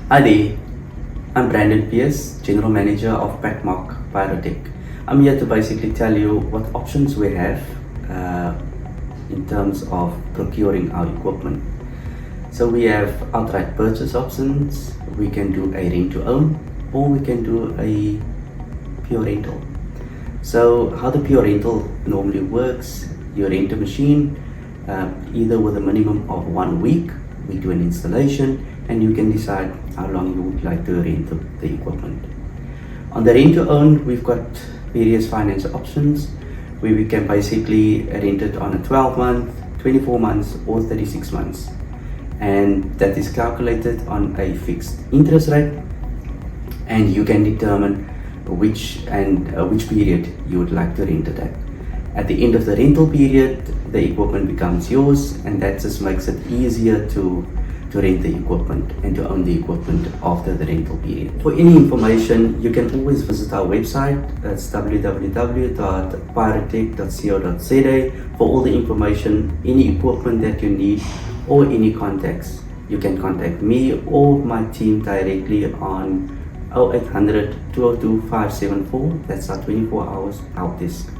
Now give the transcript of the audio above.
Hi there, I'm Brandon Pearce, General Manager of PackMark Pyrotec. I'm here to basically tell you what options we have uh, in terms of procuring our equipment. So we have outright purchase options, we can do a rent to own, or we can do a pure rental. So how the pure rental normally works, you rent a machine either with a minimum of 1 week, we do an installation, and you can decide how long you would like to rent the equipment. On the rent to own, we've got various finance options where we can basically rent it on a 12 month, 24 months, or 36 months. And that is calculated on a fixed interest rate, and you can determine which period you would like to rent it at. At the end of the rental period, the equipment becomes yours, and that just makes it easier to rent the equipment and to own the equipment after the rental period. For any information, you can always visit our website. It's www.pyrotec.co.za for all the information, any equipment that you need, or any contacts. You can contact me or my team directly on 0800 202 574. That's our 24 hours help desk.